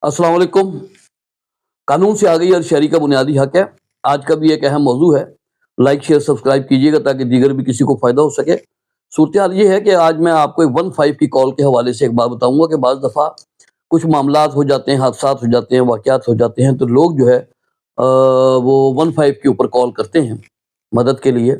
अस्सलाम वालेकुम। कानून से आगे हर शहरी का बुनियादी हक है। आज का भी एक अहम मौजू है। लाइक शेयर सब्सक्राइब कीजिएगा ताकि दीगर भी किसी को फ़ायदा हो सके। सूरत हाल ये है कि आज मैं आपको एक 15 की कॉल के हवाले से एक बात बताऊँगा कि बाज़ दफ़ा कुछ मामलात हो जाते हैं, हादसात हो जाते हैं, वाक़यात हो जाते हैं, तो लोग जो है वो 15 के ऊपर कॉल करते हैं मदद के लिए।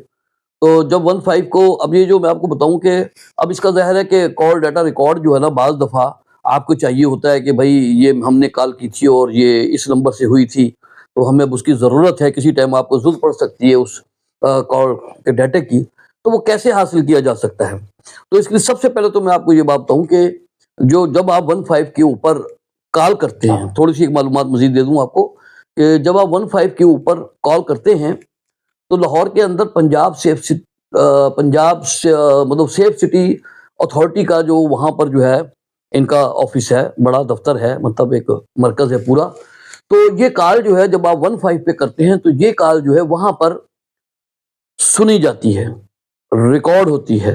तो जब 15 को अब ये जो मैं आपको बताऊँ कि अब इसका ज़ाहिर है कि कॉल डाटा रिकॉर्ड जो है ना बाज़ दफ़ा आपको चाहिए होता है कि भई ये हमने कॉल की थी और ये इस नंबर से हुई थी, तो हमें अब उसकी ज़रूरत है, किसी टाइम आपको ज़रूरत पड़ सकती है उस कॉल के डाटे की, तो वो कैसे हासिल किया जा सकता है? तो इसके लिए सबसे पहले तो मैं आपको ये बात बताऊँ कि जब आप 15 के ऊपर कॉल करते हैं, थोड़ी-सी एक मालूमात मज़ीद दे दूँ आपको कि जब आप 15 के ऊपर कॉल करते हैं तो लाहौर के अंदर पंजाब से मतलब सेफ सिटी अथॉरिटी का जो वहाँ पर जो है इनका ऑफिस है, बड़ा दफ्तर है, मतलब एक मरकज़ है पूरा। तो ये कॉल जो है जब आप 15 पे करते हैं तो ये कॉल जो है वहाँ पर सुनी जाती है, रिकॉर्ड होती है।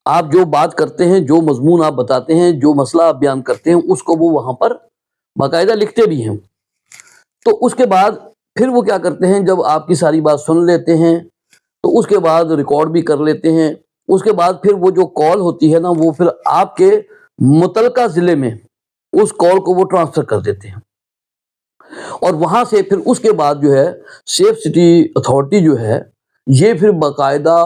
आप जो बात करते हैं, जो मज़मून आप बताते हैं, जो मसला आप बयान करते हैं, उसको वो वहाँ पर बाकायदा लिखते भी हैं। तो उसके बाद फिर वो क्या करते हैं, जब आपकी सारी बात सुन लेते हैं तो उसके बाद रिकॉर्ड भी कर लेते हैं। उसके बाद फिर वो जो कॉल होती है ना, वो फिर आपके मुतलका ज़िले में उस कॉल को वो ट्रांसफ़र कर देते हैं और वहाँ से फिर उसके बाद जो है सेफ सिटी अथॉरिटी जो है, ये फिर बाकायदा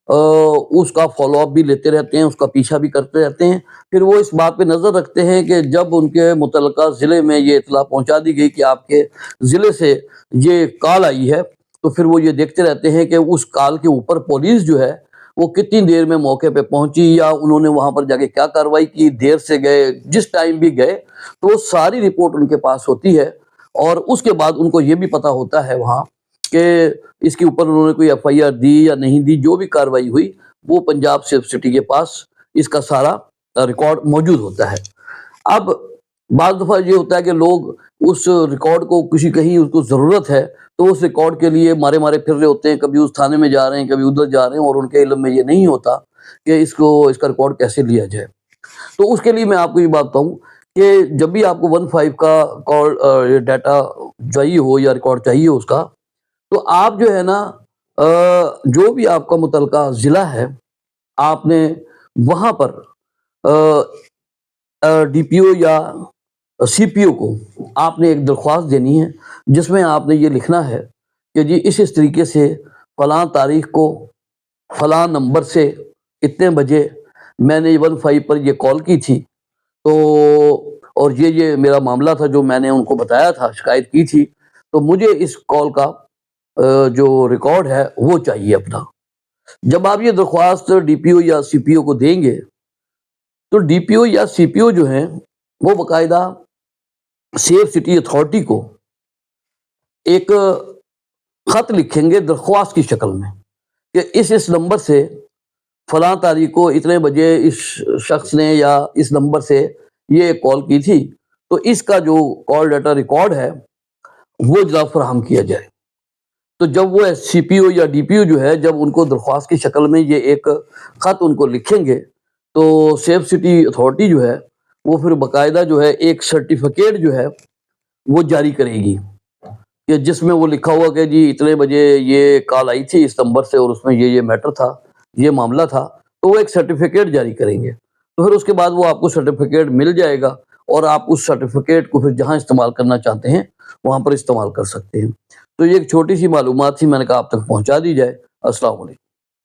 उसका फ़ॉलो अप भी लेते रहते हैं, उसका पीछा भी करते रहते हैं। फिर वो इस बात पे नज़र रखते हैं कि जब उनके मुतलका ज़िले में ये इत्तला पहुँचा दी गई कि आपके ज़िले से ये कॉल आई है, तो फिर वो ये देखते रहते हैं कि उस कॉल के ऊपर पुलिस जो है, वो कितनी देर में मौके पे पहुँची या उन्होंने वहाँ पर जाके क्या कार्रवाई की, देर से गए, जिस टाइम भी गए, तो वो सारी रिपोर्ट उनके पास होती है और उसके बाद उनको ये भी पता होता है वहाँ कि इसके ऊपर उन्होंने कोई एफआईआर दी या नहीं दी, जो भी कार्रवाई हुई, वो पंजाब सेफ सिटी के पास इसका सारा रिकॉर्ड मौजूद होता है। अब बाज़ दफ़ा ये होता है कि लोग उस रिकॉर्ड को किसी कहीं उसको ज़रूरत है, तो उस रिकॉर्ड के लिए मारे-मारे फिर रहे होते हैं, कभी उस थाने में जा रहे हैं, कभी उधर जा रहे हैं और उनके इल्म में ये नहीं होता कि इसका रिकॉर्ड कैसे लिया जाए। तो उसके लिए मैं आपको ये बात बताऊँ कि जब भी आपको 15 का कॉल डाटा चाहिए हो या रिकॉर्ड चाहिए हो उसका, तो आप जो है ना जो भी आपका मुतलका ज़िला है, आपने वहाँ पर डीपीओ या सीपीओ को आपने एक दरख्वास्त देनी है, जिसमें आपने ये लिखना है कि जी इस तरीके से फ़लाँ तारीख़ को फ़लाँ नंबर से इतने बजे मैंने 15 पर ये कॉल की थी, तो और ये मेरा मामला था जो मैंने उनको बताया था, शिकायत की थी, तो मुझे इस कॉल का जो रिकॉर्ड है वो चाहिए अपना। जब आप ये दरख्वास्त डीपीओ या सीपीओ को देंगे, तो डीपीओ या सीपीओ जो हैं, वो बाकायदा सेफ सिटी अथॉरिटी को एक ख़त लिखेंगे दरख्वास्त की शक्ल में कि इस नंबर से फ़लाँ तारीख़ को इतने बजे इस शख़्स ने या इस नंबर से ये कॉल की थी, तो इसका जो कॉल डाटा रिकॉर्ड है, वो जनाब फ़राहम किया जाए। तो जब वो सीपीओ या डीपीओ जो है, जब उनको दरख्वास्त की शक्ल में ये एक ख़त उनको लिखेंगे, तो सेफ सिटी अथॉरिटी जो है, वो फिर बाकायदा जो है एक सर्टिफ़िकेट जो है, वो जारी करेगी कि जिसमें वो लिखा हुआ कि जी इतने बजे ये कॉल आई थी इस नंबर से और उसमें ये मैटर था, ये मामला था, तो वो एक सर्टिफ़िकेट जारी करेंगे। तो फिर उसके बाद वो आपको सर्टिफ़िकेट मिल जाएगा और आप उस सर्टिफ़िकेट को फिर जहाँ इस्तेमाल करना चाहते हैं, वहाँ पर इस्तेमाल कर सकते हैं। तो ये एक छोटी-सी मालूमात थी, मैंने कहा आप तक पहुँचा दी जाए। अस्सलाम वालेकुम।